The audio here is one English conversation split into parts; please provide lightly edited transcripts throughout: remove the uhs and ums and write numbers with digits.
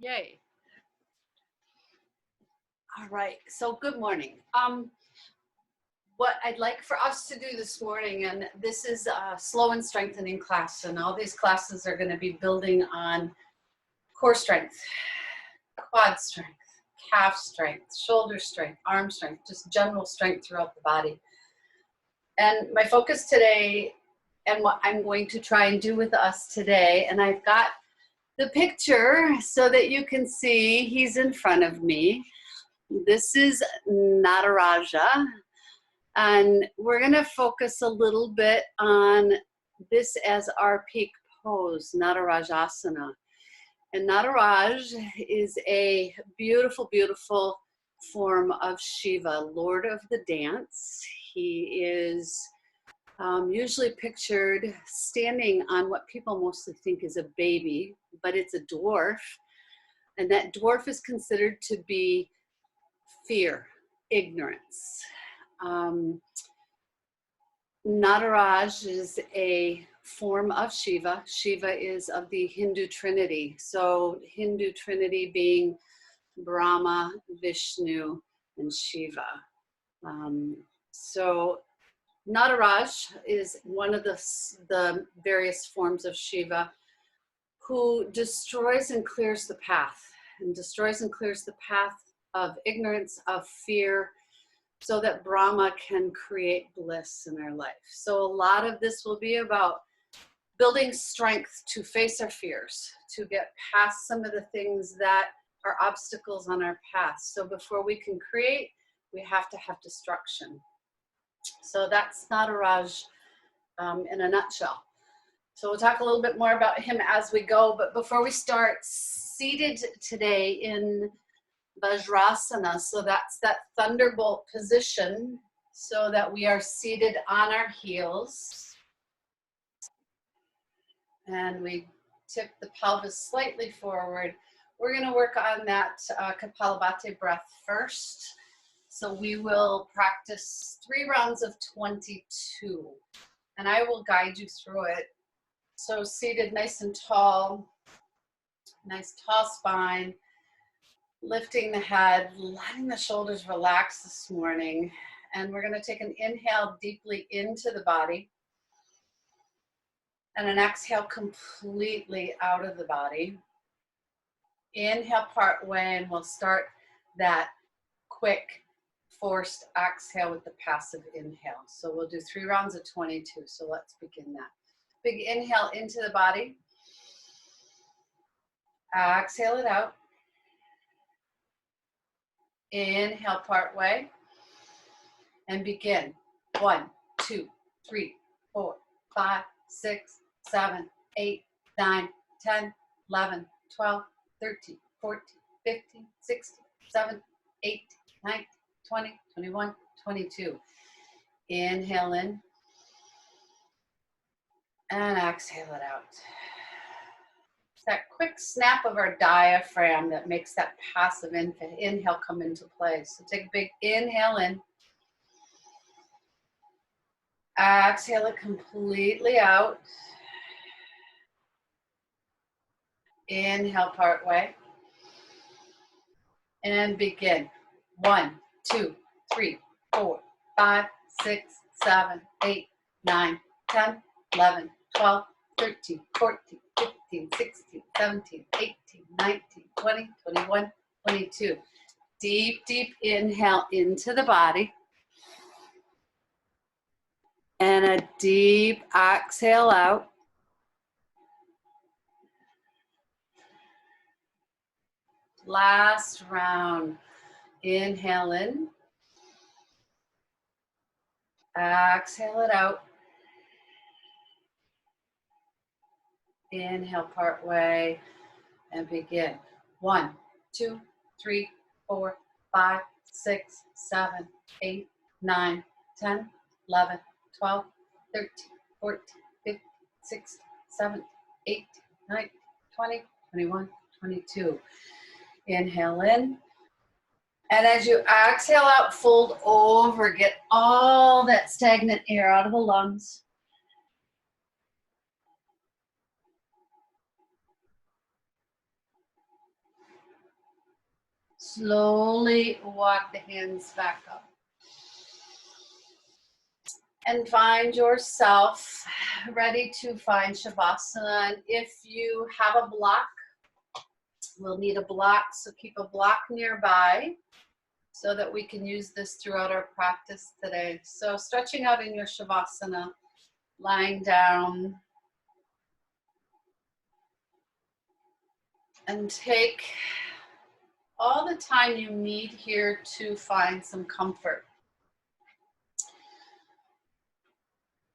Yay. All right, so good morning. What I'd like for us to do this morning, and this is a slow and strengthening class, and all these classes are going to be building on core strength, quad strength, calf strength, shoulder strength, arm strength, just general strength throughout the body. And my focus today, and what I'm going to try and do with us today, and I've got the picture so that you can see he's in front of me. This is Nataraja, and we're going to focus a little bit on this as our peak pose, Natarajasana. And Nataraj is a beautiful, beautiful form of Shiva, Lord of the dance. He is usually pictured standing on what people mostly think is a baby, but it's a dwarf. And that dwarf is considered to be fear, ignorance. Nataraj is a form of Shiva. Shiva is of the Hindu Trinity. So Hindu Trinity being Brahma, Vishnu, and Shiva. So Nataraj is one of the various forms of Shiva who destroys and clears the path, and destroys and clears the path of ignorance, of fear, so that Brahma can create bliss in our life. So a lot of this will be about building strength to face our fears, to get past some of the things that are obstacles on our path. So before we can create, we have to have destruction. So that's Nataraj in a nutshell. So we'll talk a little bit more about him as we go. But before we start, seated today in Vajrasana, so that's that thunderbolt position, so that we are seated on our heels. And we tip the pelvis slightly forward. We're going to work on that Kapalabhati Breath first. So we will practice 3 rounds of 22. And I will guide you through it. So seated nice and tall, nice tall spine. Lifting the head, letting the shoulders relax this morning. And we're going to take an inhale deeply into the body. And an exhale completely out of the body. Inhale part way, and we'll start that quick forced exhale with the passive inhale. So we'll do 3 rounds of 22. So let's begin that. Big inhale into the body. Exhale it out. Inhale part way and begin. 1, 2, 3, 4, 5, 6, 7, 8, 9, 10, 11, 12, 13, 14, 15, 16, 17, 18, 19, 20, 21, 22. Inhale in and exhale it out. It's that quick snap of our diaphragm that makes that passive inhale come into play. So take a big inhale in. Exhale it completely out. Inhale part way. And begin. 1, 2, 3, 4, 5, 6, 7, 8, 9, 10, 11, 12, 13, 14, 15, 16, 17, 18, 19, 20, 21, 22. Deep, deep inhale into the body. And a deep exhale out. Last round. Inhale in. Exhale it out. Inhale part way and begin. 1, 2, 3, 4, 5, 6, 7, 8, 9, 10, 11, 12, 13, 14, 15, 16, 17, 18, 19, 20, 21, 22. Inhale in. And as you exhale out, fold over. Get all that stagnant air out of the lungs. Slowly walk the hands back up. And find yourself ready to find Shavasana. And if you have a block, we'll need a block, so keep a block nearby so that we can use this throughout our practice today. So stretching out in your Shavasana, lying down. And take all the time you need here to find some comfort.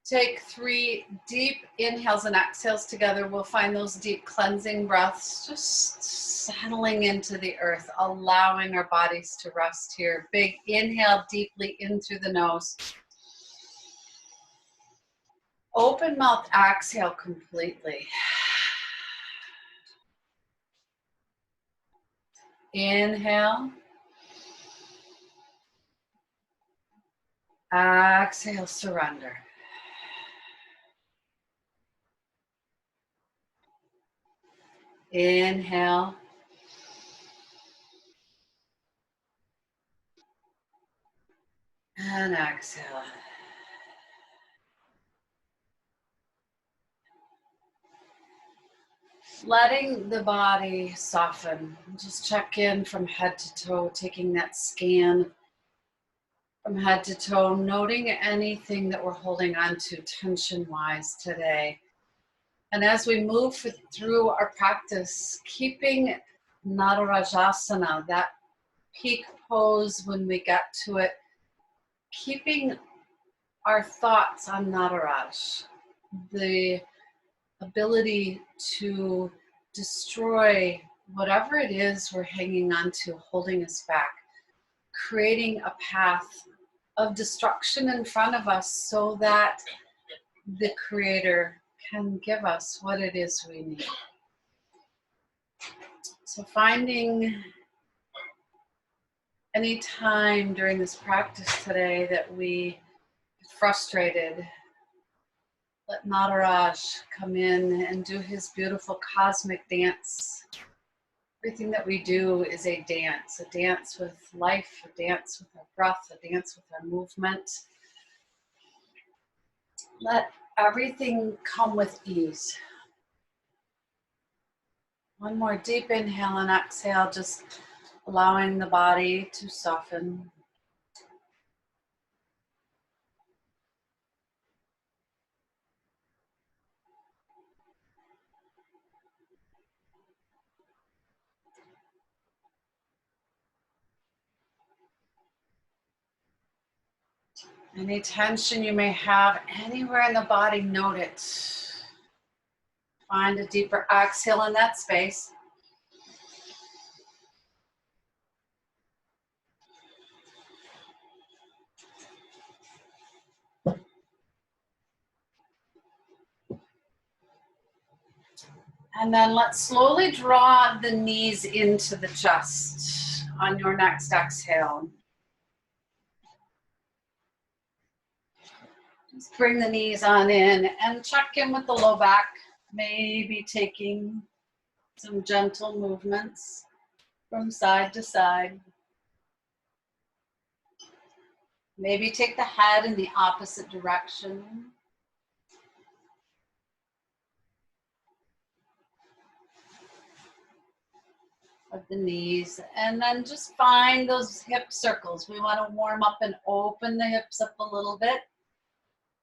Take 3 deep inhales and exhales together. We'll find those deep cleansing breaths, just settling into the earth, allowing our bodies to rest here. Big inhale deeply in through the nose. Open mouth, exhale completely. Inhale. Exhale, surrender. Inhale. And exhale. Letting the body soften. Just check in from head to toe, taking that scan from head to toe, noting anything that we're holding on to tension-wise today. And as we move through our practice, keeping Natarajasana, that peak pose when we get to it, keeping our thoughts on Nataraj, the ability to destroy whatever it is we're hanging on to, holding us back, creating a path of destruction in front of us so that the Creator can give us what it is we need. So finding any time during this practice today that we get frustrated, let Nataraj come in and do his beautiful cosmic dance. Everything that we do is a dance with life, a dance with our breath, a dance with our movement. Let everything come with ease. One more deep inhale and exhale, just allowing the body to soften. Any tension you may have anywhere in the body, note it. Find a deeper exhale in that space. And then let's slowly draw the knees into the chest on your next exhale. Just bring the knees on in and check in with the low back, maybe taking some gentle movements from side to side. Maybe take the head in the opposite direction. Of the knees, and then just find those hip circles. We want to warm up and open the hips up a little bit.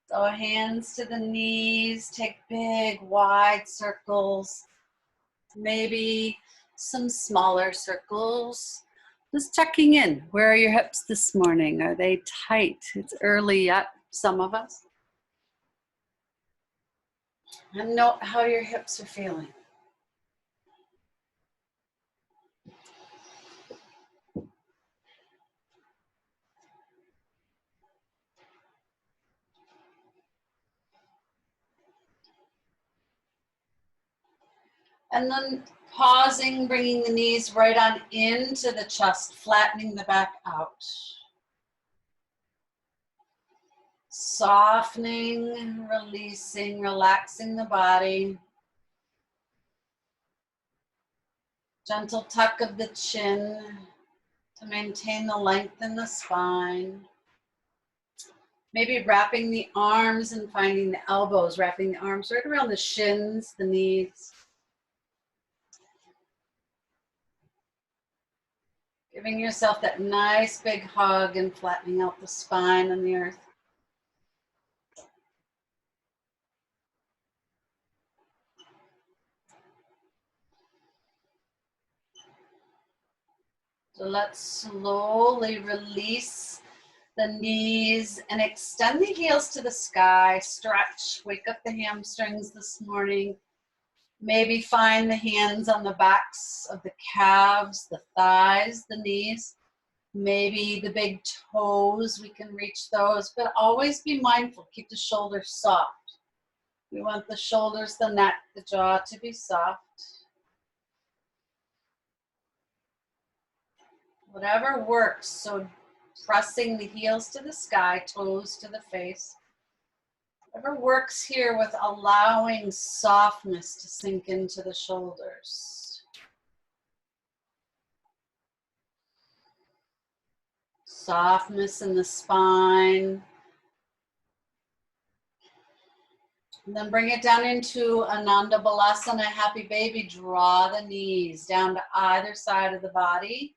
So hands to the knees, take big wide circles, maybe some smaller circles. Just checking in. Where are your hips this morning? Are they tight? It's early yet, some of us. And note how your hips are feeling. And then pausing, bringing the knees right on into the chest, flattening the back out. Softening, releasing, relaxing the body. Gentle tuck of the chin. to maintain the length in the spine. Maybe wrapping the arms and finding the elbows, wrapping the arms right around the shins, the knees. Giving yourself that nice big hug and flattening out the spine and the earth. So let's slowly release the knees and extend the heels to the sky. Stretch, wake up the hamstrings this morning. Maybe find the hands on the backs of the calves, the thighs, the knees. Maybe the big toes, we can reach those, but always be mindful. Keep the shoulders soft. We want the shoulders, the neck, the jaw to be soft. Whatever works, so pressing the heels to the sky, toes to the face. Whatever works here with allowing softness to sink into the shoulders. Softness in the spine. And then bring it down into Ananda Balasana, happy baby. Draw the knees down to either side of the body.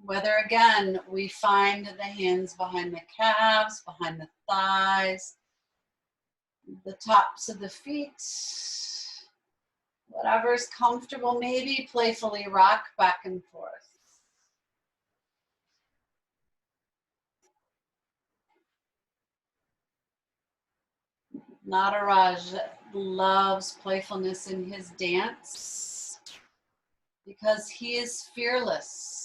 Whether, again, we find the hands behind the calves, behind the thighs, the tops of the feet, whatever is comfortable, maybe playfully rock back and forth. Nataraj loves playfulness in his dance because he is fearless.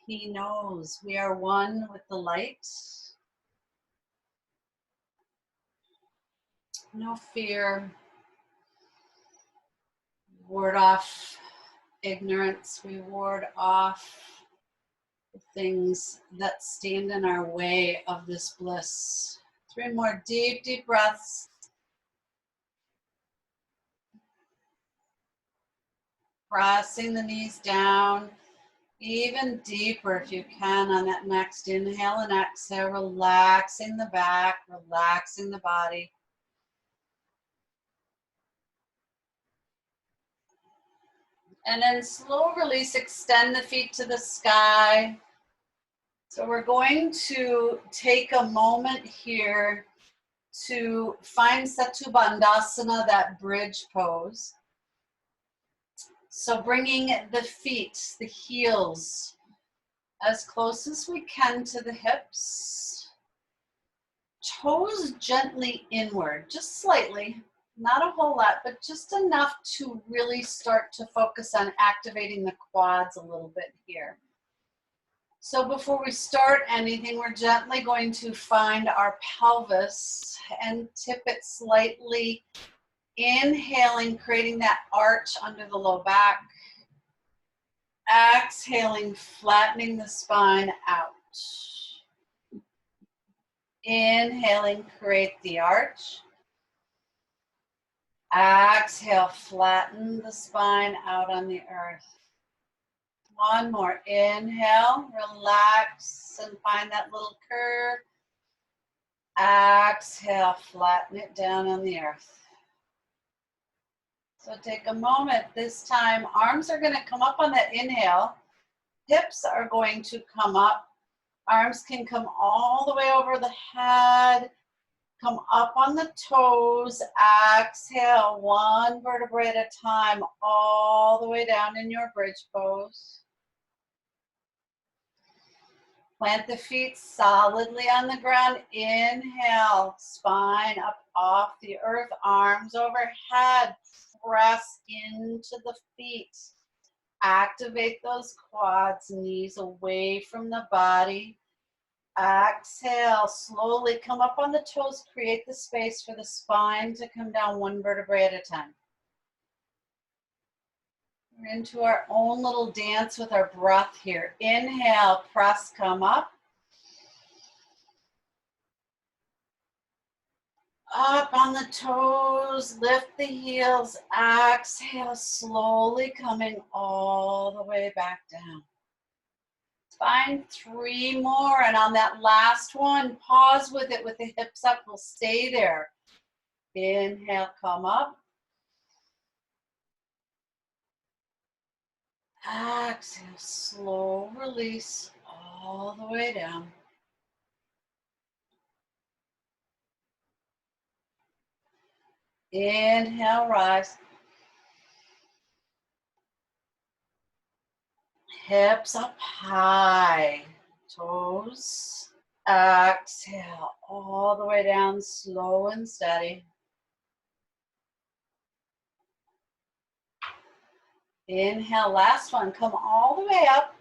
He knows we are one with the light. No fear. Ward off ignorance. We ward off the things that stand in our way of this bliss. 3 more deep, deep breaths. Pressing the knees down. Even deeper if you can on that next inhale and exhale, relaxing the back, relaxing the body. And then slow release, extend the feet to the sky. So we're going to take a moment here to find Setu Bandhasana, that bridge pose. So bringing the feet, the heels, as close as we can to the hips. Toes gently inward, just slightly, not a whole lot, but just enough to really start to focus on activating the quads a little bit here. So before we start anything, we're gently going to find our pelvis and tip it slightly, inhaling, creating that arch under the low back. Exhaling, flattening the spine out. Inhaling, create the arch. Exhale, flatten the spine out on the earth. One more. Inhale, relax and find that little curve. Exhale, flatten it down on the earth. So take a moment. This time, arms are going to come up on that inhale. Hips are going to come up. Arms can come all the way over the head. Come up on the toes. Exhale, 1 vertebrae at a time, all the way down in your bridge pose. Plant the feet solidly on the ground. Inhale, spine up off the earth, arms overhead. Press into the feet. Activate those quads, knees away from the body. Exhale, slowly come up on the toes, create the space for the spine to come down 1 vertebrae at a time. We're into our own little dance with our breath here. Inhale, press, come up. Up on the toes, lift the heels, exhale, slowly coming all the way back down. spine. 3 more. And on that last one, pause with it with the hips up. We'll stay there. Inhale, come up. Exhale, slow release all the way down. Inhale, rise. Hips up high. Toes. Exhale all the way down, slow and steady. Inhale, last one. Come all the way up.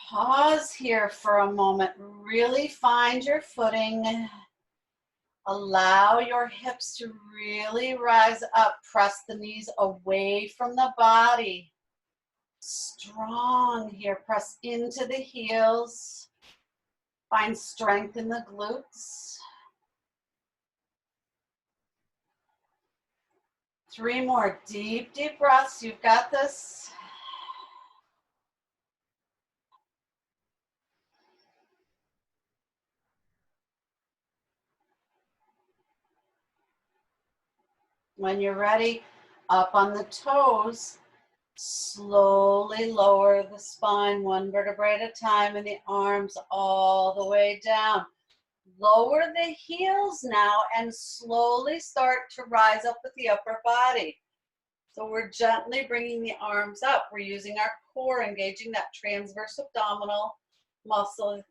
Pause here for a moment. Really find your footing. Allow your hips to really rise up. Press the knees away from the body. Strong here. Press into the heels. Find strength in the glutes. 3 more. Deep, deep breaths. You've got this. When you're ready, up on the toes, slowly lower the spine 1 vertebrae at a time and the arms all the way down. Lower the heels now and slowly start to rise up with the upper body. So we're gently bringing the arms up. We're using our core, engaging that transverse abdominal muscle.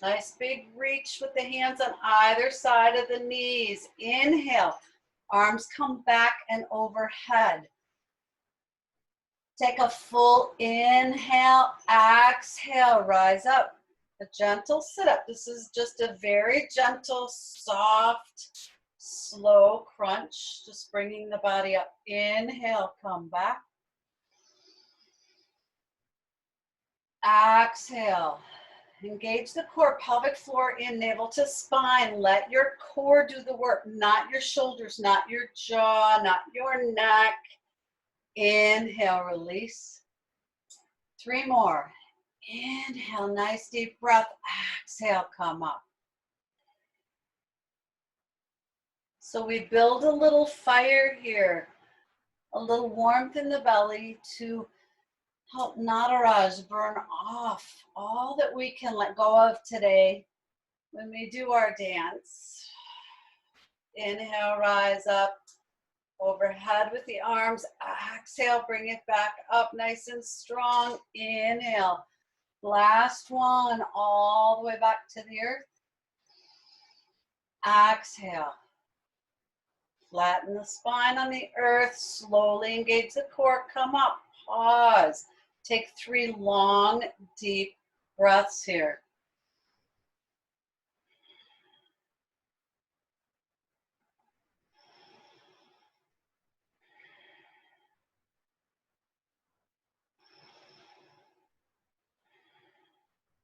Nice big reach with the hands on either side of the knees. Inhale. Arms come back and overhead. Take a full inhale, exhale, rise up. A gentle sit up. This is just a very gentle, soft, slow crunch. Just bringing the body up. Inhale, come back. Exhale. Engage the core, pelvic floor in, navel to spine. Let your core do the work, not your shoulders, not your jaw, not your neck. Inhale, release. 3 more. Inhale, nice deep breath. Exhale, come up. So we build a little fire here, a little warmth in the belly to help Nataraj burn off all that we can let go of today when we do our dance. Inhale, rise up, overhead with the arms. Exhale, bring it back up nice and strong. Inhale. Last one, all the way back to the earth. Exhale. Flatten the spine on the earth. Slowly engage the core. Come up. Pause. Take 3 long, deep breaths here.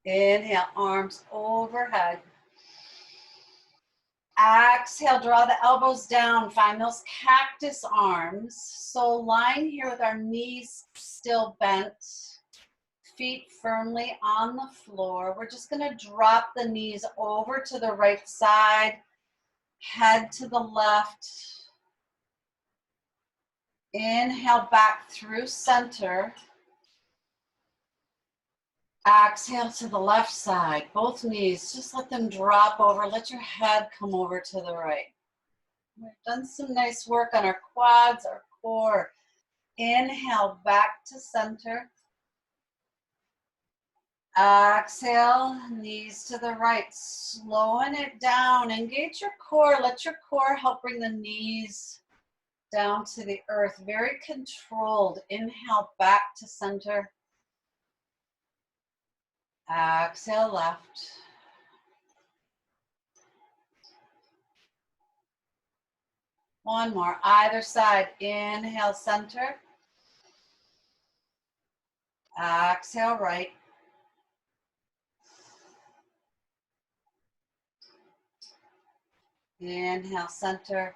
Inhale, arms overhead. Exhale, draw the elbows down. Find those cactus arms. So lying here with our knees still bent, feet firmly on the floor. We're just going to drop the knees over to the right side, head to the left. Inhale back through center. Exhale to the left side. Both knees, just let them drop over. Let your head come over to the right. We've done some nice work on our quads, our core. Inhale back to center. Exhale, knees to the right, slowing it down. Engage your core. Let your core help bring the knees down to the earth. Very controlled. Inhale back to center. Exhale left. One more, either side. Inhale center. Exhale right. Inhale center.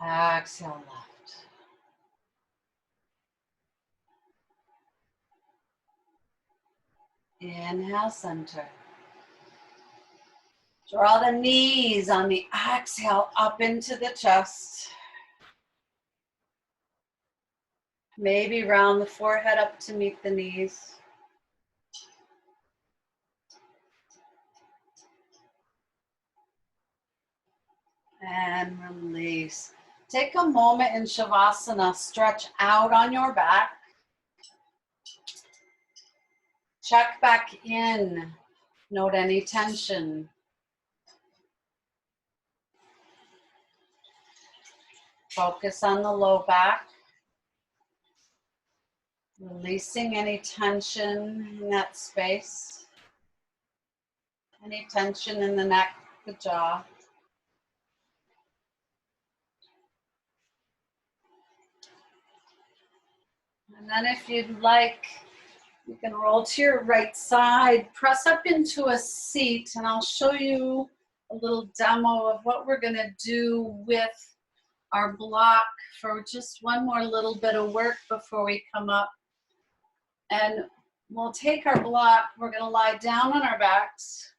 Exhale left. Inhale, center. Draw the knees on the exhale up into the chest. Maybe round the forehead up to meet the knees. And release. Take a moment in Shavasana. Stretch out on your back. Check back in. Note any tension. Focus on the low back. Releasing any tension in that space. Any tension in the neck, the jaw. And then if you'd like, you can roll to your right side, press up into a seat, and I'll show you a little demo of what we're going to do with our block for just one more little bit of work before we come up. And we'll take our block, we're going to lie down on our backs.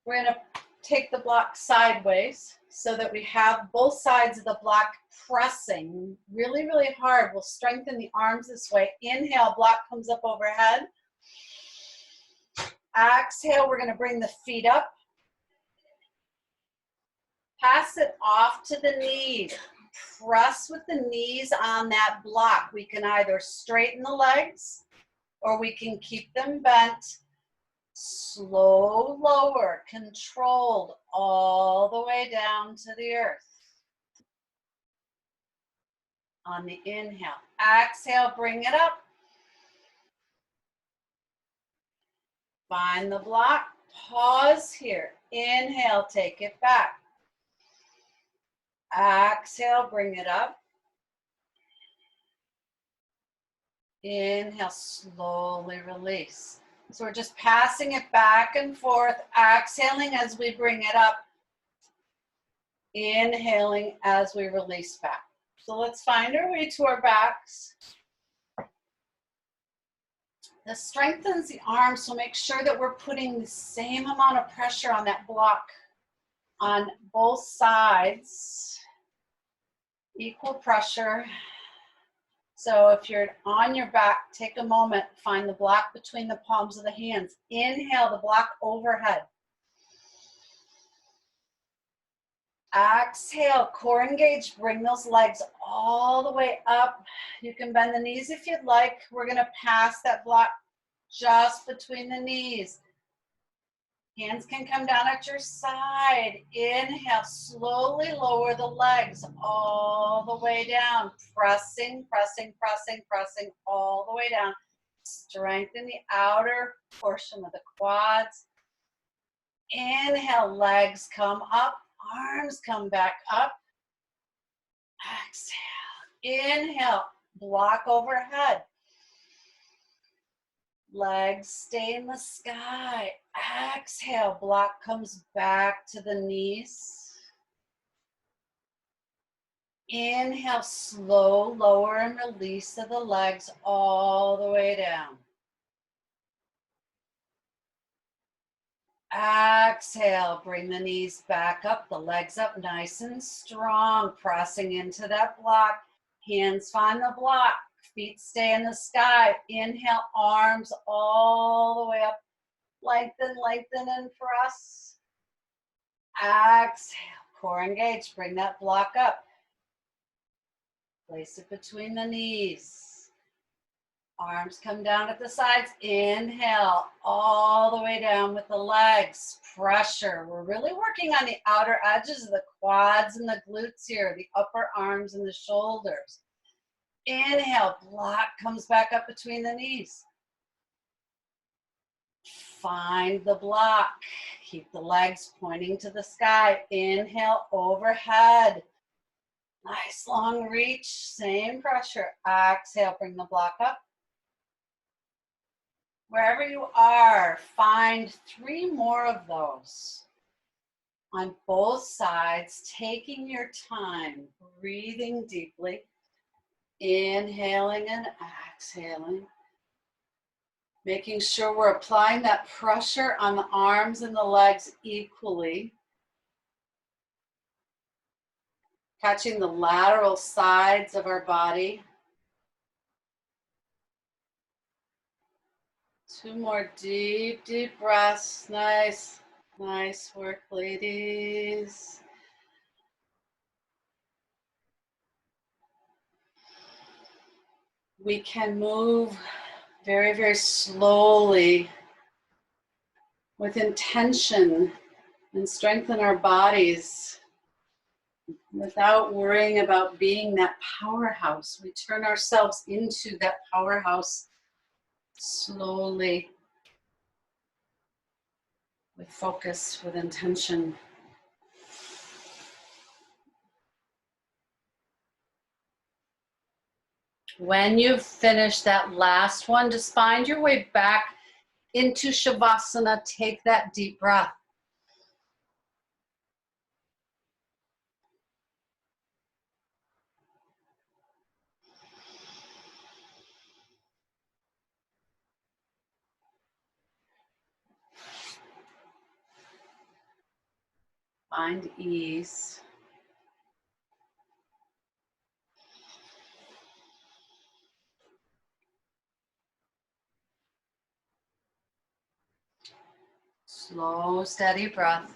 We're going to take the block sideways so that we have both sides of the block pressing really, really hard. We'll strengthen the arms this way. Inhale, block comes up overhead. Exhale, we're going to bring the feet up. Pass it off to the knees. Press with the knees on that block. We can either straighten the legs or we can keep them bent. Slow, lower, controlled, all the way down to the earth. On the inhale. Exhale, bring it up. Find the block. Pause here. Inhale, take it back. Exhale, bring it up. Inhale, slowly release. So we're just passing it back and forth, exhaling as we bring it up, inhaling as we release back. So let's find our way to our backs. This strengthens the arms, so make sure that we're putting the same amount of pressure on that block on both sides. Equal pressure. So if you're on your back, take a moment, find the block between the palms of the hands. Inhale, the block overhead. Exhale, core engaged, bring those legs all the way up. You can bend the knees if you'd like. We're gonna pass that block just between the knees. Hands can come down at your side. Inhale, slowly lower the legs all the way down. Pressing, pressing, pressing, pressing all the way down. Strengthen the outer portion of the quads. Inhale, legs come up, arms come back up. Exhale, inhale, block overhead. Legs stay in the sky. Exhale, block comes back to the knees. Inhale, slow, lower and release of the legs all the way down. Exhale, bring the knees back up, the legs up nice and strong, pressing into that block. Hands find the block. Feet stay in the sky. Inhale, arms all the way up. Lengthen, lengthen, and press. Exhale, core engaged. Bring that block up. Place it between the knees. Arms come down at the sides. Inhale, all the way down with the legs. Pressure. We're really working on the outer edges of the quads and the glutes here, the upper arms and the shoulders. Inhale, block comes back up between the knees. Find the block. Keep the legs pointing to the sky. Inhale, overhead. Nice long reach, same pressure. Exhale, bring the block up. Wherever you are, find 3 more of those. On both sides, taking your time, breathing deeply. Inhaling and exhaling. Making sure we're applying that pressure on the arms and the legs equally. Catching the lateral sides of our body. 2 more deep, deep breaths. Nice, nice work, ladies. We can move very, very slowly with intention and strengthen our bodies without worrying about being that powerhouse. We turn ourselves into that powerhouse slowly with focus, with intention. When you've finished that last one, just find your way back into Shavasana. Take that deep breath. Find ease. Slow, steady breath.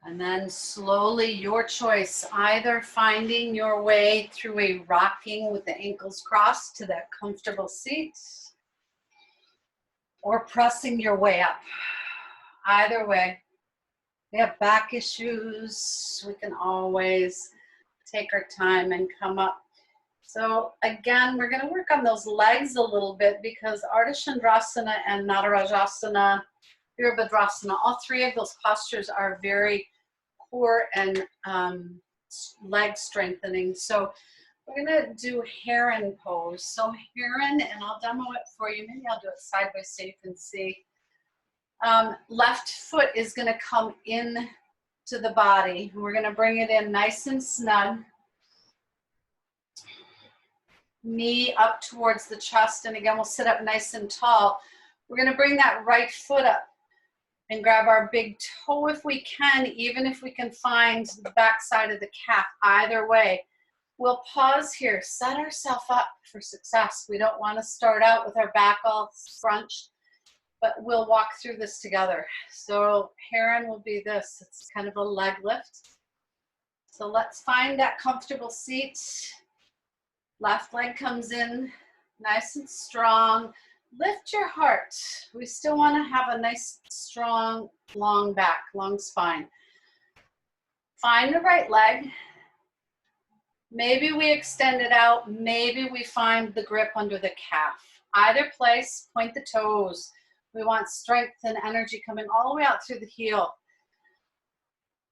And then slowly, your choice, either finding your way through a rocking with the ankles crossed to that comfortable seat, or pressing your way up. Either way, we have back issues, we can always take our time and come up. So again, we're gonna work on those legs a little bit because Ardha Chandrasana and Natarajasana, Virabhadrasana, all 3 of those postures are very core and leg strengthening. So we're gonna do Heron Pose. So Heron, and I'll demo it for you. Maybe I'll do it sideways so you can see. Left foot is gonna come in to the body. We're gonna bring it in nice and snug. Knee up towards the chest, and again, we'll sit up nice and tall. We're gonna bring that right foot up and grab our big toe if we can, even if we can find the back side of the calf. Either way, we'll pause here, set ourselves up for success. We don't want to start out with our back all scrunched, but we'll walk through this together. So Heron will be this. It's kind of a leg lift. So let's find that comfortable seat. Left leg comes in nice and strong. Lift your heart. We still want to have a nice, strong, long back, long spine. Find the right leg. Maybe we extend it out. Maybe we find the grip under the calf. Either place, point the toes. We want strength and energy coming all the way out through the heel.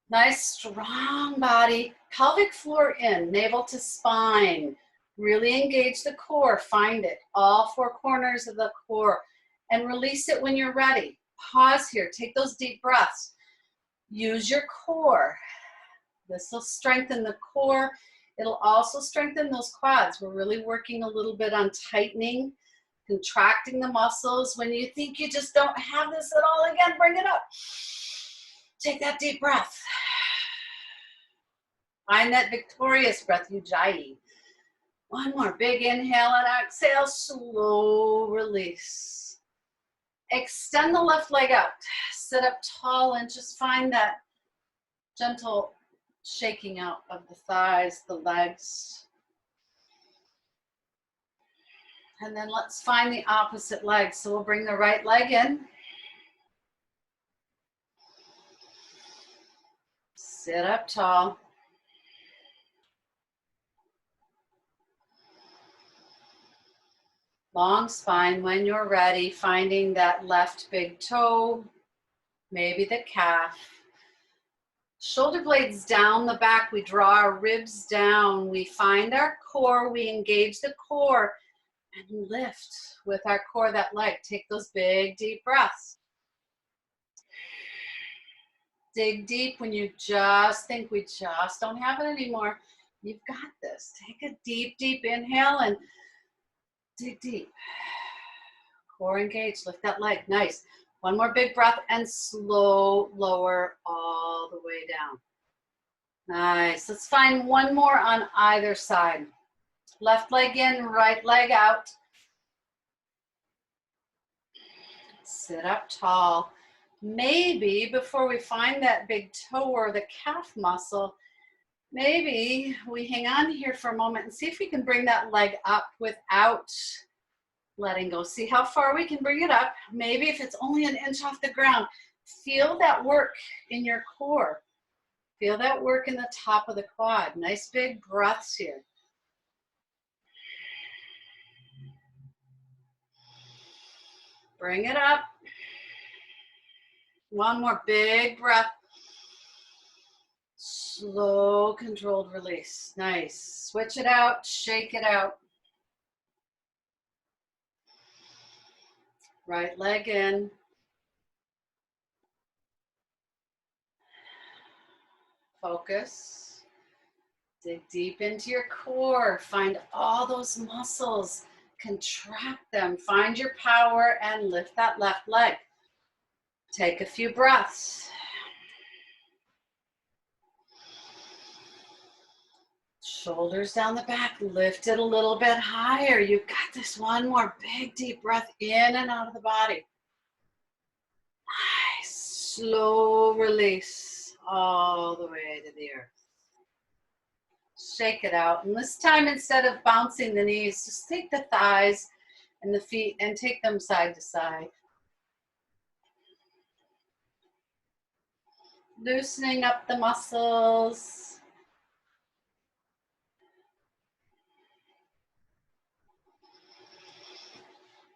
Nice, strong body. Pelvic floor in, navel to spine. Really engage the core, find it, all 4 corners of the core, and release it when you're ready. Pause here, take those deep breaths. Use your core. This will strengthen the core. It'll also strengthen those quads. We're really working a little bit on tightening, contracting the muscles. When you think you just don't have this at all, again, bring it up. Take that deep breath. Find that victorious breath, Ujjayi. One more big inhale and exhale, slow release. Extend the left leg out. Sit up tall and just find that gentle shaking out of the thighs, the legs. And then let's find the opposite leg. So we'll bring the right leg in. Sit up tall. Long spine. When you're ready, finding that left big toe, maybe the calf. Shoulder blades down the back. We draw our ribs down. We find our core. We engage the core and lift with our core, that leg. Take those big, deep breaths. Dig deep when you just think we just don't have it anymore. You've got this. Take a deep, deep inhale and dig deep. Core engaged, lift that leg, nice. One more big breath and slow lower all the way down. Nice, let's find one more on either side. Left leg in, right leg out. Sit up tall. Maybe before we find that big toe or the calf muscle, maybe we hang on here for a moment and see if we can bring that leg up without letting go. See how far we can bring it up. Maybe if it's only an inch off the ground, feel that work in your core. Feel that work in the top of the quad. Nice big breaths here. Bring it up. One more big breath. Slow, controlled release. Nice. Switch it out, shake it out. Right leg in. Focus. Dig deep into your core. Find all those muscles. Contract them. Find your power and lift that left leg. Take a few breaths. Shoulders down the back. Lift it a little bit higher. You've got this. One more big deep breath in and out of the body. Nice. Slow release all the way to the earth. Shake it out. And this time, instead of bouncing the knees, just take the thighs and the feet and take them side to side. Loosening up the muscles.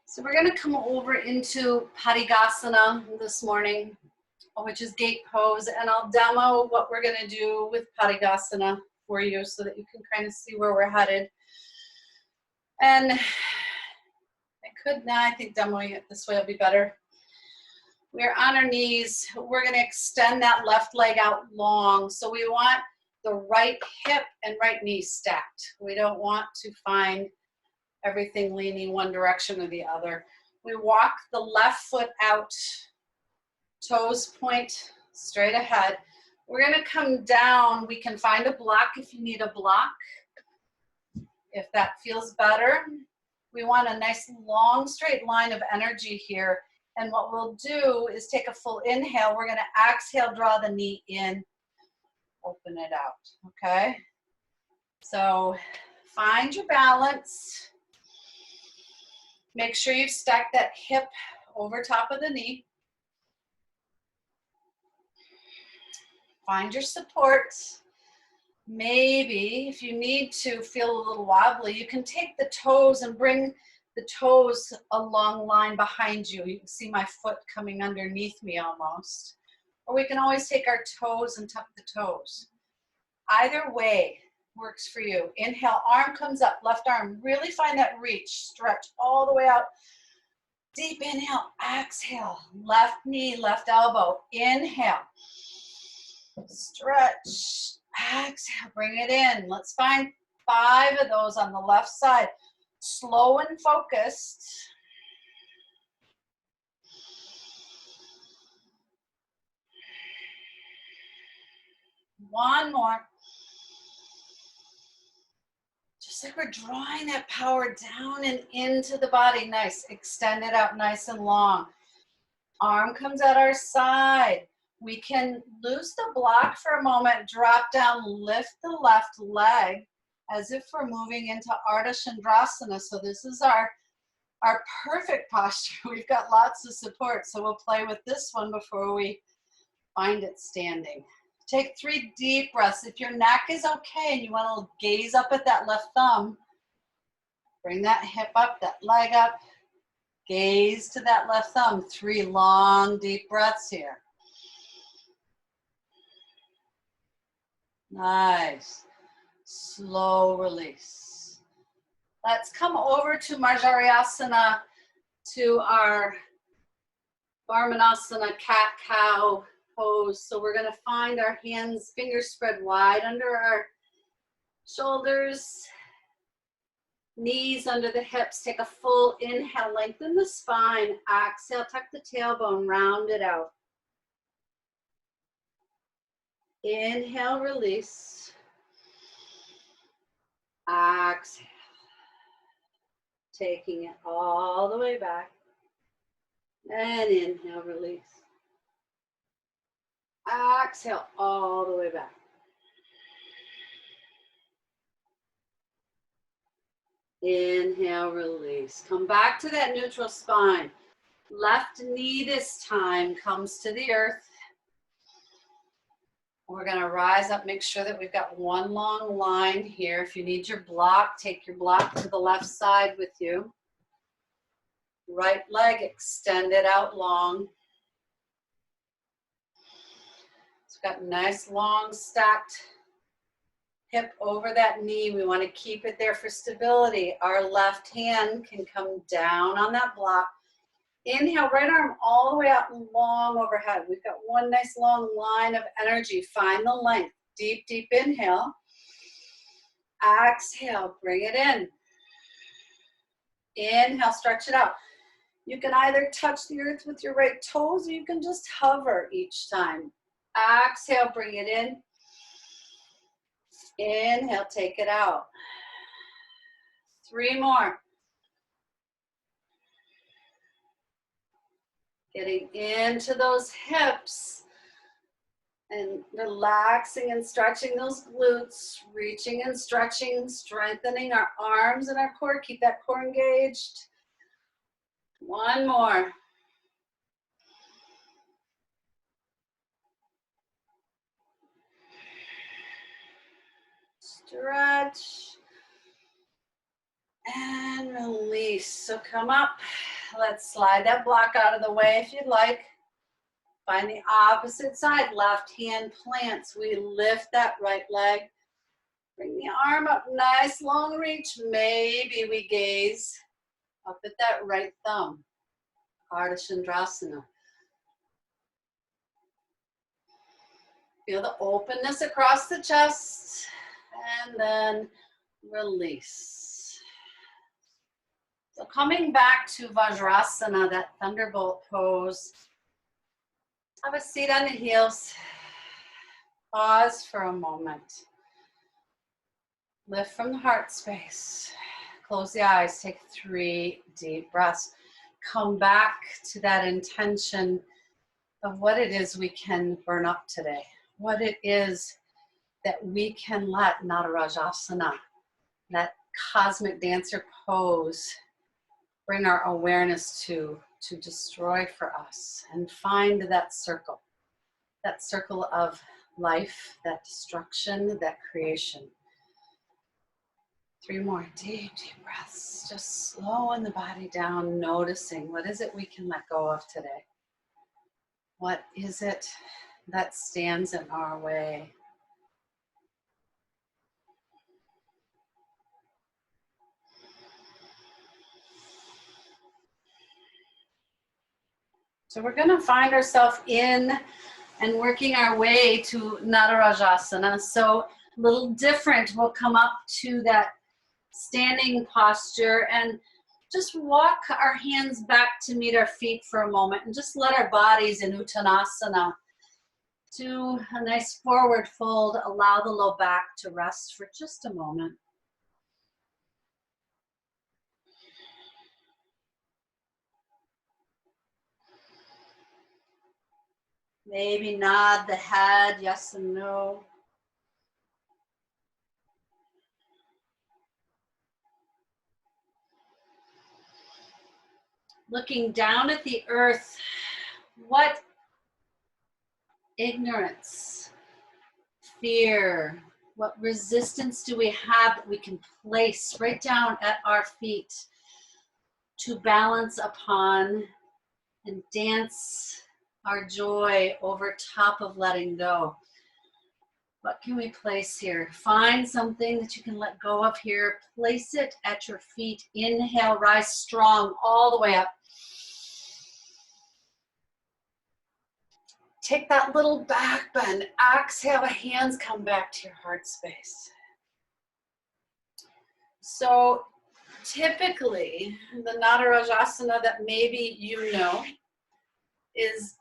So we're going to come over into Padikasana this morning, which is gate pose, and I'll demo what we're going to do with Padikasana for you so that you can kind of see where we're headed. And I think demoing it this way will be better. We're on our knees. We're going to extend that left leg out long. So we want the right hip and right knee stacked. We don't want to find everything leaning one direction or the other. We walk the left foot out, toes point straight ahead. We're going to come down. We can find a block if you need a block, if that feels better. We want a nice long straight line of energy here. And what we'll do is take a full inhale. We're going to exhale, draw the knee in, open it out, okay? So find your balance. Make sure you stack that hip over top of the knee. Find your support. Maybe if you need to feel a little wobbly, you can take the toes and bring the toes a long line behind you. You can see my foot coming underneath me almost. Or we can always take our toes and tuck the toes. Either way works for you. Inhale, arm comes up, left arm. Really find that reach. Stretch all the way out. Deep inhale, exhale. Left knee, left elbow. Inhale. Stretch. Exhale, bring it in. Let's find 5 of those on the left side. Slow and focused. One more. Just like we're drawing that power down and into the body. Nice. Extend it out nice and long. Arm comes at our side. We can loose the block for a moment, drop down, lift the left leg as if we're moving into Ardha Chandrasana. So this is our perfect posture. We've got lots of support, so we'll play with this one before we find it standing. Take 3 deep breaths. If your neck is okay and you want to gaze up at that left thumb, bring that hip up, that leg up, gaze to that left thumb. 3 long, deep breaths here. Nice. Slow release. Let's come over to Marjarasana, to our Varmanasana cat-cow pose. So we're gonna find our hands, fingers spread wide under our shoulders, knees under the hips. Take a full inhale, lengthen the spine. Exhale, tuck the tailbone, round it out. Inhale, release. Exhale. Taking it all the way back. And inhale, release. Exhale, all the way back. Inhale, release. Come back to that neutral spine. Left knee this time comes to the earth. We're going to rise up, make sure that we've got one long line here. If you need your block, take your block to the left side with you. Right leg extended out long. It's got nice long stacked hip over that knee. We want to keep it there for stability. Our left hand can come down on that block. Inhale, right arm all the way out and long overhead. We've got one nice long line of energy. Find the length. Deep, deep inhale. Exhale, bring it in. Inhale, stretch it out. You can either touch the earth with your right toes or you can just hover each time. Exhale, bring it in. Inhale, take it out. 3 more. Getting into those hips and relaxing and stretching those glutes, reaching and stretching, strengthening our arms and our core. Keep that core engaged. 1 more. Stretch and release. So come up. Let's slide that block out of the way if you'd like. Find the opposite side. Left hand plants. We lift that right leg. Bring the arm up. Nice long reach. Maybe we gaze up at that right thumb. Ardha Chandrasana. Feel the openness across the chest. And then release. So coming back to Vajrasana, that thunderbolt pose. Have a seat on the heels. Pause for a moment. Lift from the heart space. Close the eyes. Take 3 deep breaths. Come back to that intention of what it is we can burn up today. What it is that we can let Natarajasana, that cosmic dancer pose, bring our awareness to destroy for us, and find that circle of life, that destruction, that creation. 3 more deep, deep breaths, just slowing the body down, noticing what is it we can let go of today? What is it that stands in our way? So we're going to find ourselves in and working our way to Natarajasana. So a little different. We'll come up to that standing posture and just walk our hands back to meet our feet for a moment and just let our bodies in Uttanasana do a nice forward fold. Allow the low back to rest for just a moment. Maybe nod the head, yes and no. Looking down at the earth, what ignorance, fear, what resistance do we have that we can place right down at our feet to balance upon and dance our joy over top of letting go? What can we place here? Find something that you can let go of here. Place it at your feet. Inhale, rise strong all the way up. Take that little back bend. Exhale, the hands come back to your heart space. So typically, the Natarajasana that maybe you know is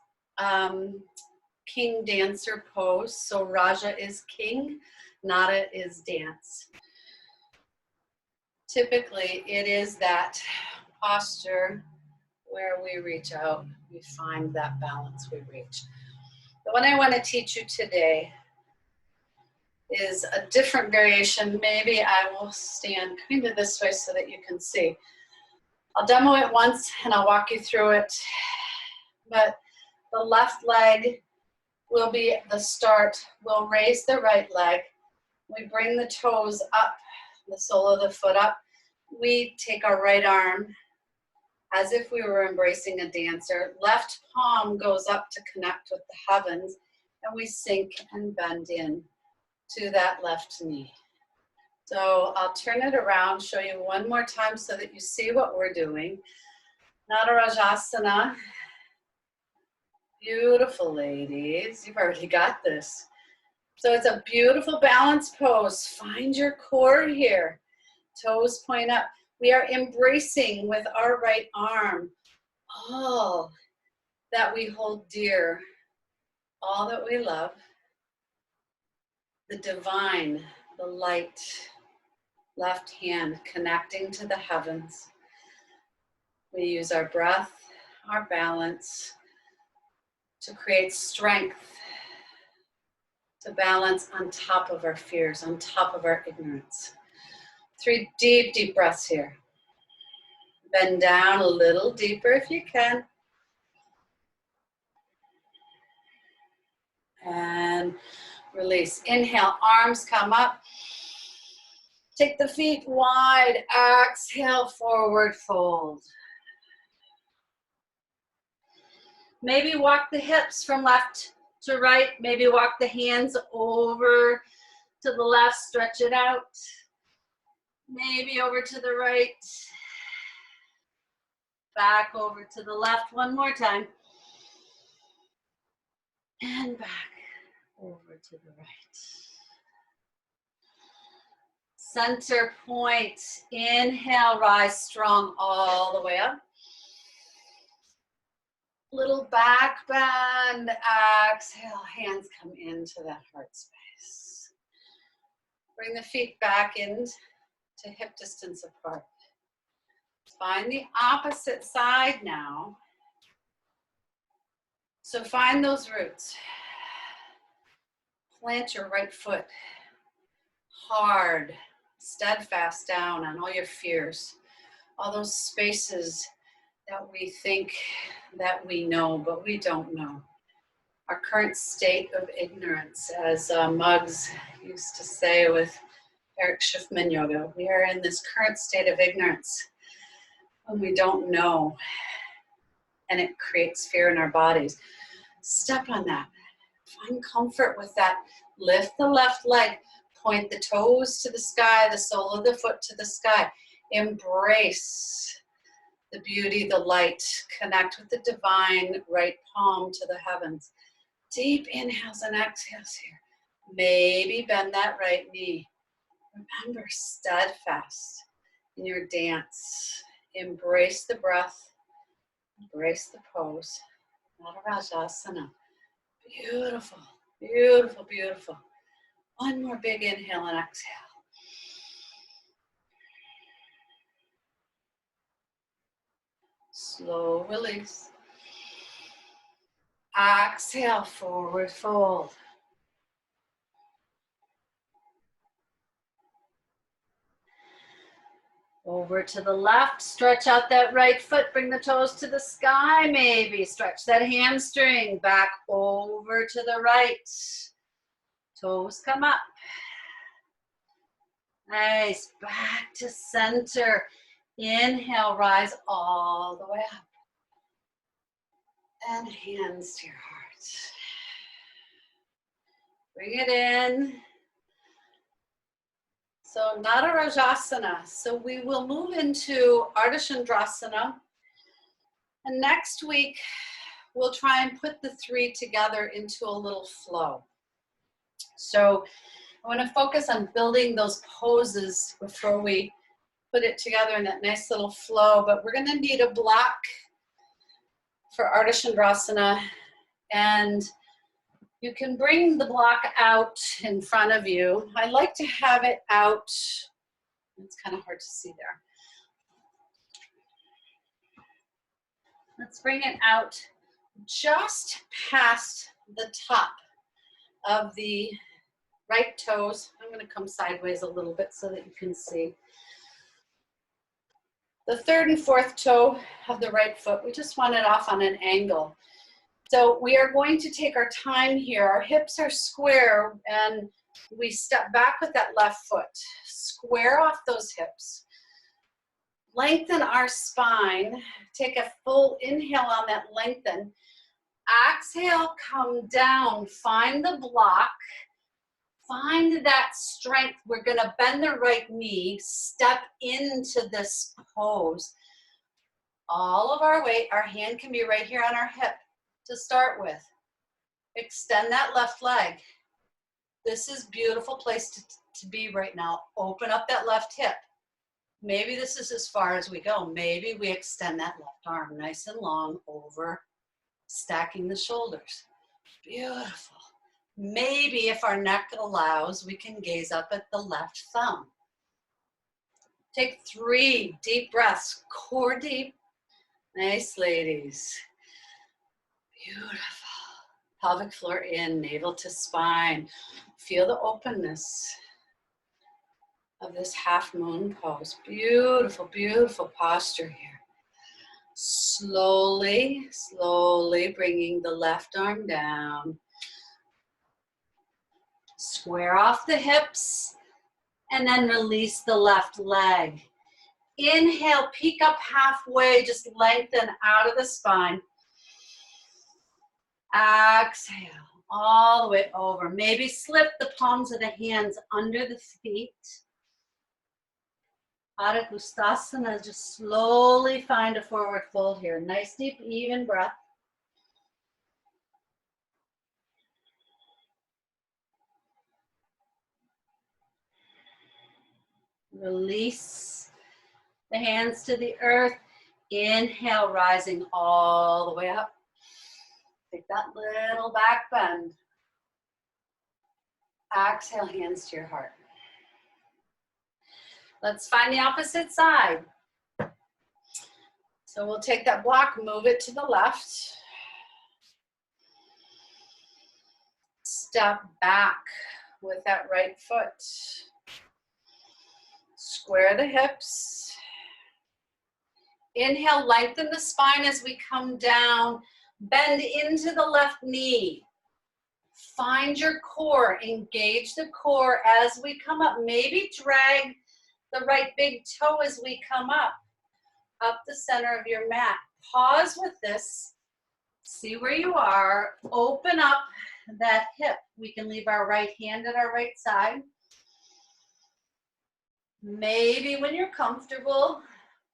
King Dancer pose. So Raja is king, Nata is dance. Typically, it is that posture where we reach out, we find that balance, we reach. The one I want to teach you today is a different variation. Maybe I will stand kind of this way so that you can see. I'll demo it once and I'll walk you through it. But the left leg will be the start. We'll raise the right leg. We bring the toes up, the sole of the foot up. We take our right arm as if we were embracing a dancer. Left palm goes up to connect with the heavens, and we sink and bend in to that left knee. So I'll turn it around, show you one more time so that you see what we're doing. Natarajasana. Beautiful, ladies. You've already got this. So it's a beautiful balance pose. Find your core here. Toes point up. We are embracing with our right arm all that we hold dear, all that we love, the divine, the light, left hand connecting to the heavens. We use our breath, our balance to create strength, to balance on top of our fears, on top of our ignorance. 3 deep, deep breaths here. Bend down a little deeper if you can. And release. Inhale, arms come up. Take the feet wide. Exhale, forward fold. Maybe walk the hips from left to right. Maybe walk the hands over to the left. Stretch it out. Maybe over to the right. Back over to the left. One more time. And back over to the right. Center point. Inhale, rise strong all the way up. Little back bend. Exhale, hands come into that heart space. Bring the feet back into hip distance apart. Find the opposite side now. So find those roots. Plant your right foot hard, steadfast down on all your fears, all those spaces that we think that we know, but we don't know. Our current state of ignorance, as Muggs used to say with Eric Schiffman Yoga, we are in this current state of ignorance when we don't know, and it creates fear in our bodies. Step on that. Find comfort with that. Lift the left leg. Point the toes to the sky, the sole of the foot to the sky. Embrace the beauty, the light. Connect with the divine, right palm to the heavens. Deep inhales and exhales here. Maybe bend that right knee. Remember, steadfast in your dance. Embrace the breath. Embrace the pose. Natarajasana. Beautiful, beautiful, beautiful. One more big inhale and exhale. Slow release. Exhale, forward fold. Over to the left, stretch out that right foot, bring the toes to the sky maybe. Stretch that hamstring, back over to the right. Toes come up. Nice, back to center. Inhale, rise all the way up. And hands to your heart. Bring it in. So Natarajasana. So we will move into Ardha Chandrasana. And next week, we'll try and put the three together into a little flow. So I want to focus on building those poses before we put it together in that nice little flow, but we're going to need a block for Ardha Chandrasana, and you can bring the block out in front of you. I like to have it out, it's kind of hard to see there. Let's bring it out just past the top of the right toes. I'm going to come sideways a little bit so that you can see. The third and fourth toe of the right foot, we just want it off on an angle. So we are going to take our time here. Our hips are square and we step back with that left foot. Square off those hips. Lengthen our spine. Take a full inhale on that lengthen. Exhale, come down. Find the block. Find that strength. We're going to bend the right knee. Step into this pose. All of our weight, our hand can be right here on our hip to start with. Extend that left leg. This is a beautiful place to be right now. Open up that left hip. Maybe this is as far as we go. Maybe we extend that left arm nice and long over, stacking the shoulders. Beautiful. Maybe if our neck allows, we can gaze up at the left thumb. Take 3 deep breaths, core deep. Nice, ladies. Beautiful. Pelvic floor in, navel to spine. Feel the openness of this half moon pose. Beautiful, beautiful posture here. Slowly, slowly bringing the left arm down. Square off the hips and then release the left leg. Inhale, peek up halfway, just lengthen out of the spine. Exhale, all the way over. Maybe slip the palms of the hands under the feet. Ardha Chandrasana, just slowly find a forward fold here. Nice, deep, even breath. Release the hands to the earth. Inhale, rising all the way up. Take that little back bend. Exhale, hands to your heart. Let's find the opposite side. So we'll take that block, move it to the left. Step back with that right foot. Square the hips. Inhale, lengthen the spine as we come down. Bend into the left knee. Find your core. Engage the core as we come up. Maybe drag the right big toe as we come up the center of your mat. Pause with this. See where you are. Open up that hip. We can leave our right hand at our right side. Maybe when you're comfortable,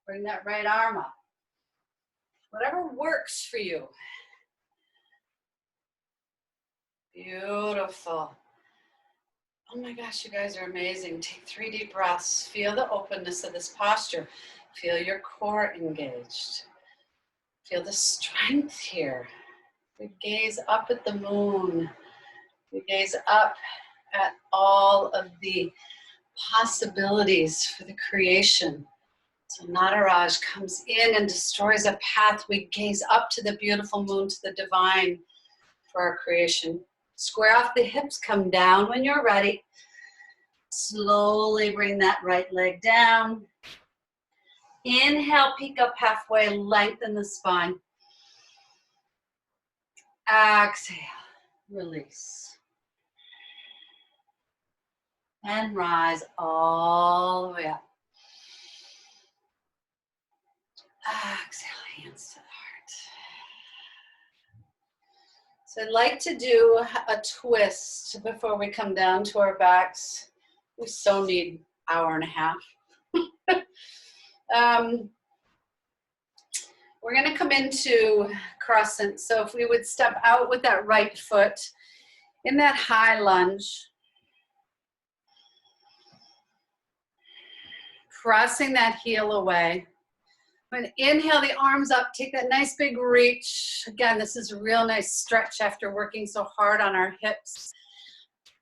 bring that right arm up. Whatever works for you. Beautiful. Oh my gosh, you guys are amazing. Take 3 deep breaths. Feel the openness of this posture. Feel your core engaged. Feel the strength here. We gaze up at the moon. We gaze up at all of the possibilities for the creation. So Nataraj comes in and destroys a path. We gaze up to the beautiful moon, to the divine for our creation. Square off the hips, come down when you're ready. Slowly bring that right leg down. Inhale, peek up halfway, lengthen the spine. Exhale, release. And rise all the way up. Exhale, hands to the heart. So I'd like to do a twist before we come down to our backs. We so need an hour and a half. We're going to come into Crescent. So if we would step out with that right foot in that high lunge, pressing that heel away. When inhale the arms up, take that nice big reach. Again, this is a real nice stretch after working so hard on our hips.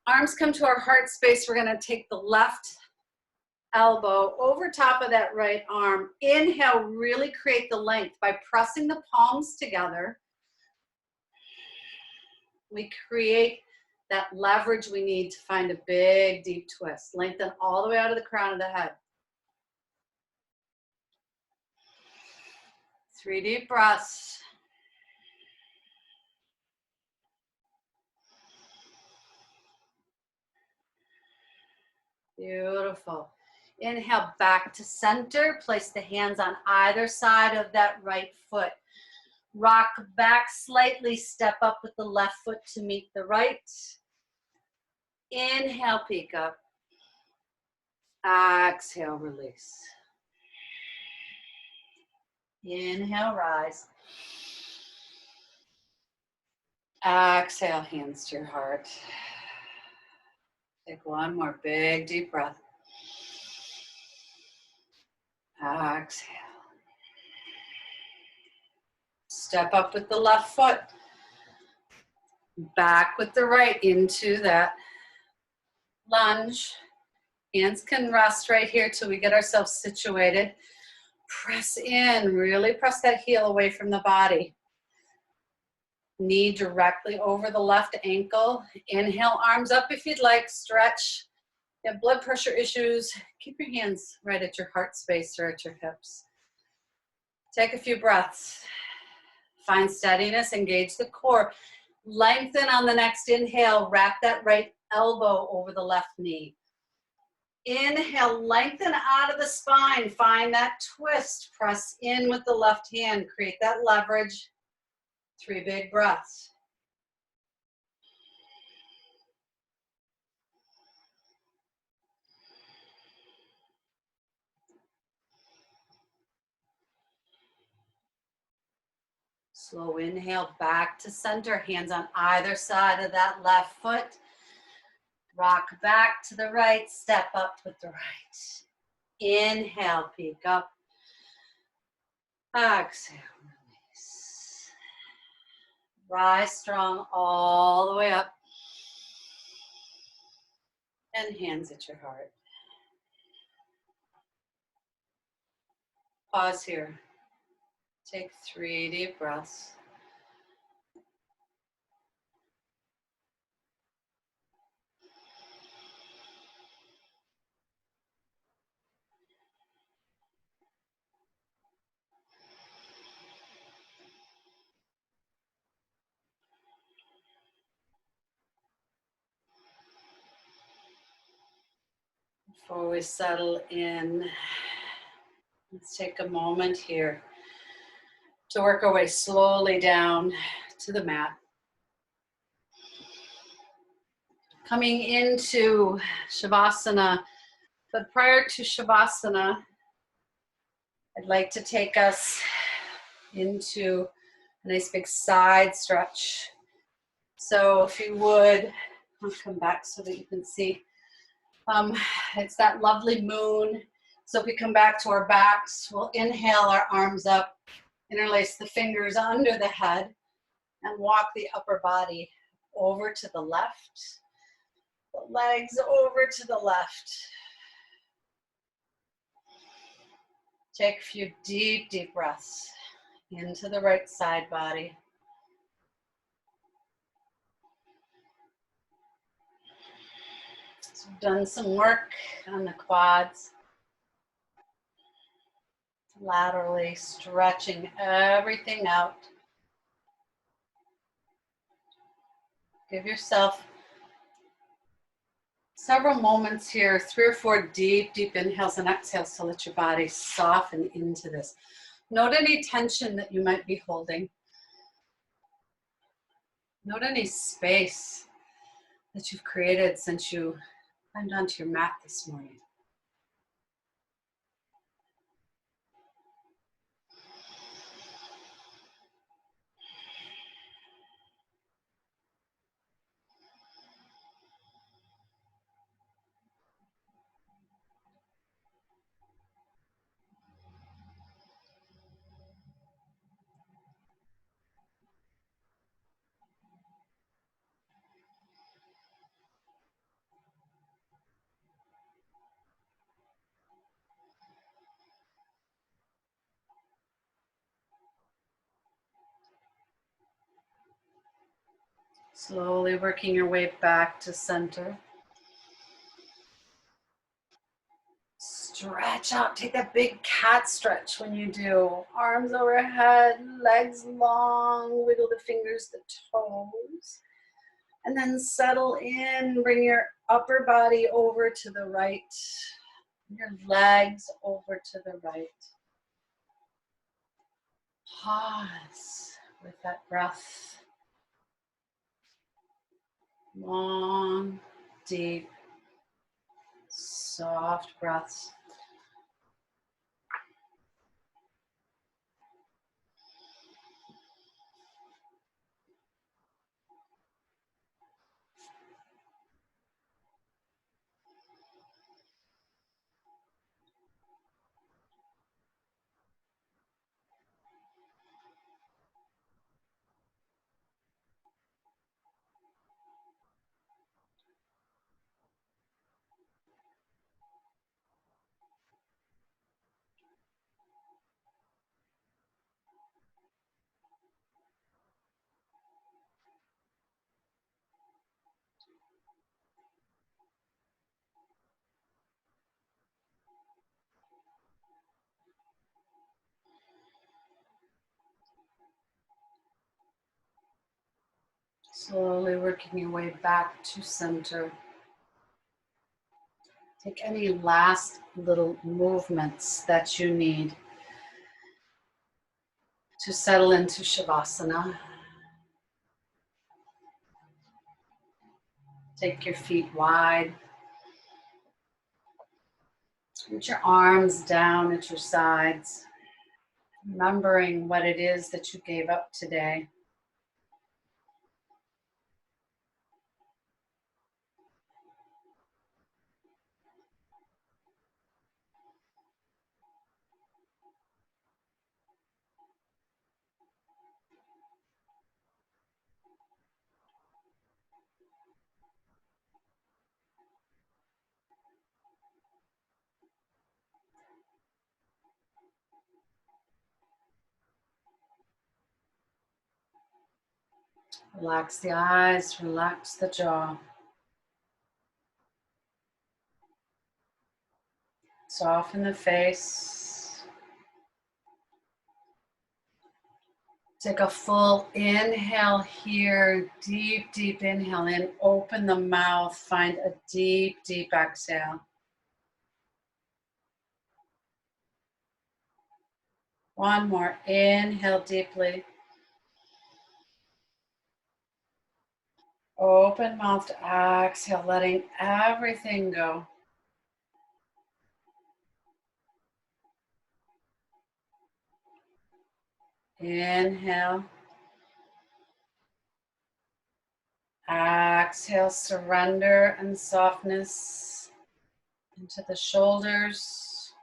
Arms come to our heart space. We're going to take the left elbow over top of that right arm. Inhale, really create the length by pressing the palms together. We create that leverage we need to find a big, deep twist. Lengthen all the way out of the crown of the head. 3 deep breaths. Beautiful. Inhale back to center. Place the hands on either side of that right foot. Rock back slightly. Step up with the left foot to meet the right. Inhale, peek up. Exhale, release. Inhale, rise. Exhale, hands to your heart. Take one more big deep breath. Exhale. Step up with the left foot. Back with the right into that lunge. Hands can rest right here till we get ourselves situated. Press in, really press that heel away from the body. Knee directly over the left ankle. Inhale, arms up if you'd like, stretch. If you have blood pressure issues, keep your hands right at your heart space or at your hips. Take a few breaths. Find steadiness, engage the core. Lengthen on the next inhale, wrap that right elbow over the left knee. Inhale, lengthen out of the spine, find that twist, press in with the left hand, create that leverage. 3 big breaths. Slow inhale back to center, hands on either side of that left foot. Rock back to the right, step up with the right. Inhale, peek up. Exhale, release. Rise strong all the way up. And hands at your heart. Pause here. Take 3 deep breaths. Before we settle in, let's take a moment here to work our way slowly down to the mat. Coming into Shavasana, but prior to Shavasana, I'd like to take us into a nice big side stretch. So if you would, I'll come back so that you can see. It's that lovely moon. So if we come back to our backs, we'll inhale our arms up, interlace the fingers under the head, and walk the upper body over to the left, the legs over to the left. Take a few deep, deep breaths into the right side body. So we've done some work on the quads, laterally stretching everything out. Give yourself several moments here, 3 or 4 deep, deep inhales and exhales to let your body soften into this. Note any tension that you might be holding. Note any space that you've created since you climbed onto your mat this morning. Slowly working your way back to center. Stretch out, take that big cat stretch when you do. Arms overhead, legs long, wiggle the fingers, the toes. And then settle in, bring your upper body over to the right, your legs over to the right. Pause with that breath. Long, deep, soft breaths. Slowly working your way back to center. Take any last little movements that you need to settle into Shavasana. Take your feet wide. Put your arms down at your sides, remembering what it is that you gave up today. Relax the eyes, relax the jaw. Soften the face. Take a full inhale here. Deep, deep inhale in. Open the mouth. Find a deep, deep exhale. One more. Inhale deeply. Open mouth to exhale, letting everything go. Inhale. Exhale, surrender and softness into the shoulders,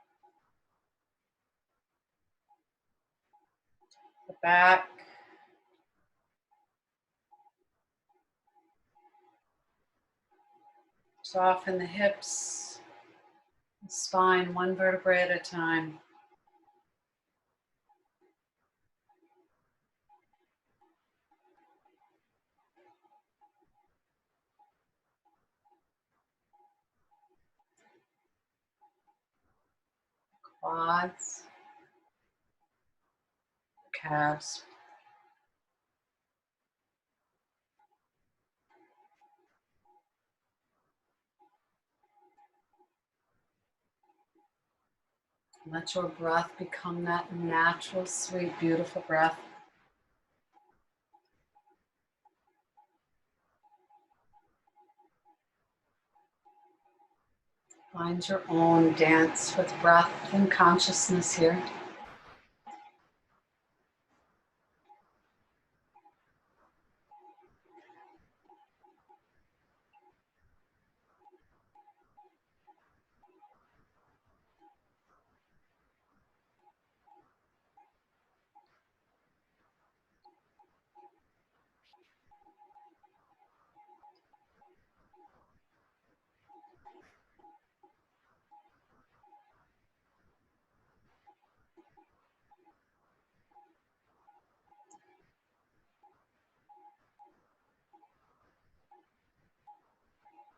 the back, soften the hips, the spine, one vertebrae at a time. Quads, calves. Let your breath become that natural, sweet, beautiful breath. Find your own dance with breath and consciousness here.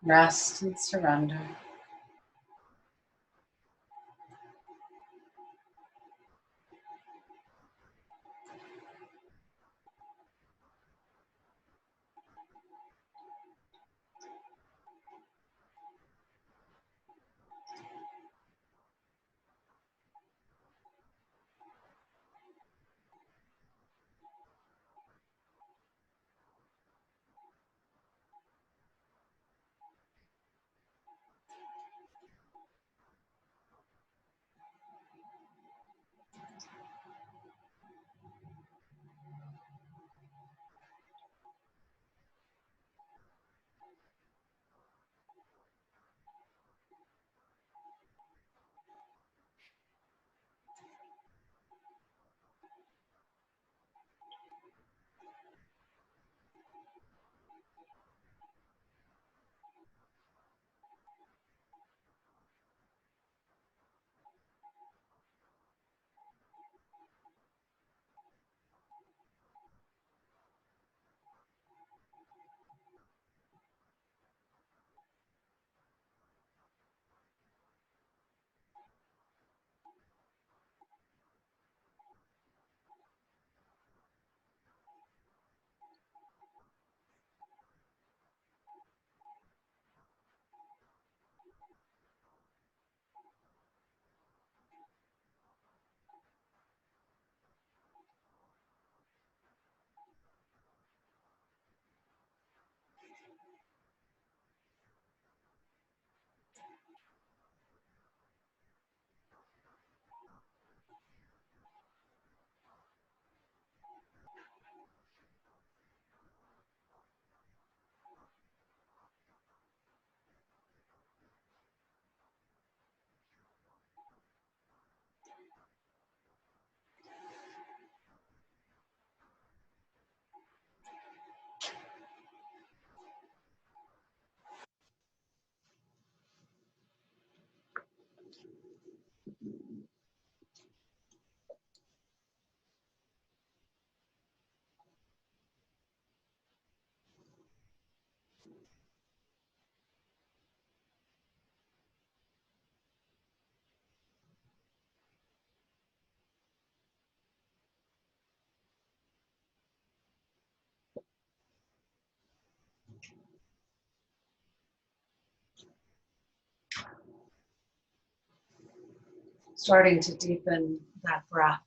Rest and surrender. Starting to deepen that breath.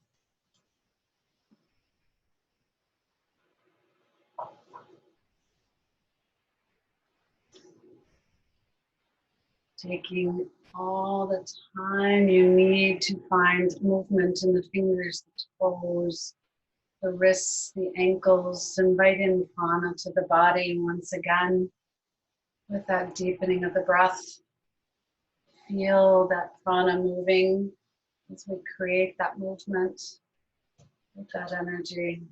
Taking all the time you need to find movement in the fingers, the toes, the wrists, the ankles. Invite in prana to the body once again with that deepening of the breath. Feel that prana moving as we create that movement with that energy.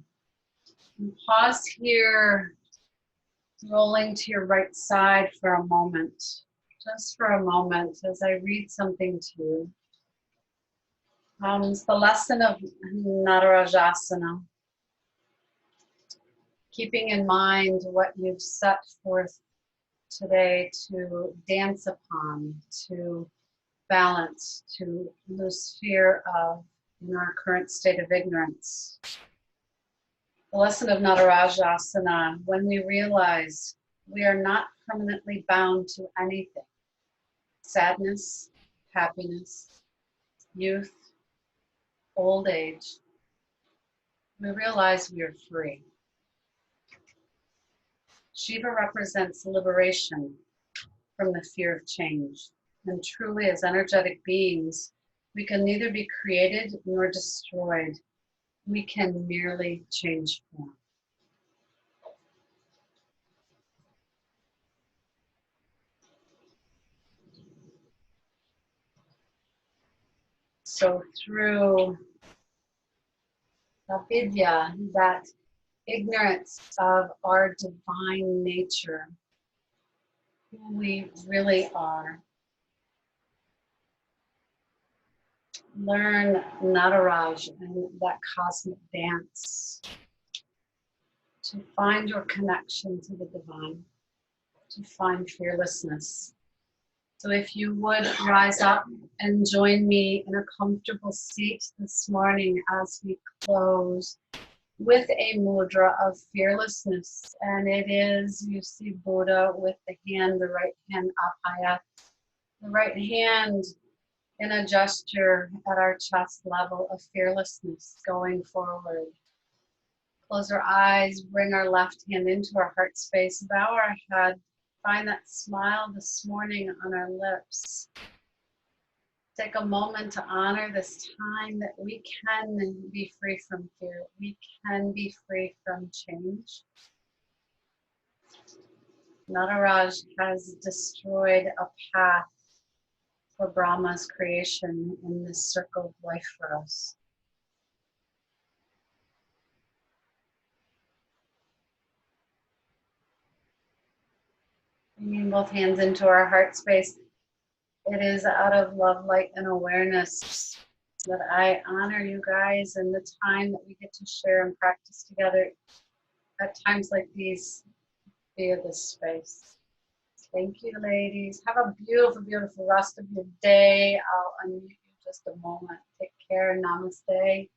And pause here, rolling to your right side for a moment. Just for a moment as I read something to you. It's the lesson of Natarajasana. Keeping in mind what you've set forth today to dance upon, to balance, to lose fear of in our current state of ignorance. The lesson of Natarajasana, when we realize we are not permanently bound to anything, sadness, happiness, youth, old age, we realize we are free. Shiva represents liberation from the fear of change. And truly, as energetic beings, we can neither be created nor destroyed. We can merely change form. So through avidya, that ignorance of our divine nature, who we really are, learn Nataraj and that cosmic dance to find your connection to the divine. to find fearlessness. So if you would rise up and join me in a comfortable seat this morning as we close with a mudra of fearlessness. And it is, you see Buddha with the hand, the right hand up high up, the right hand in a gesture at our chest level of fearlessness going forward. Close our eyes, bring our left hand into our heart space, bow our head, find that smile this morning on our lips. Take a moment to honor this time that we can be free from fear. We can be free from change. Nataraj has destroyed a path for Brahma's creation in this circle of life for us. Bringing both hands into our heart space. It is out of love, light, and awareness that I honor you guys and the time that we get to share and practice together at times like these via this space. Thank you, ladies. Have a beautiful, beautiful rest of your day. I'll unmute you just a moment. Take care. Namaste.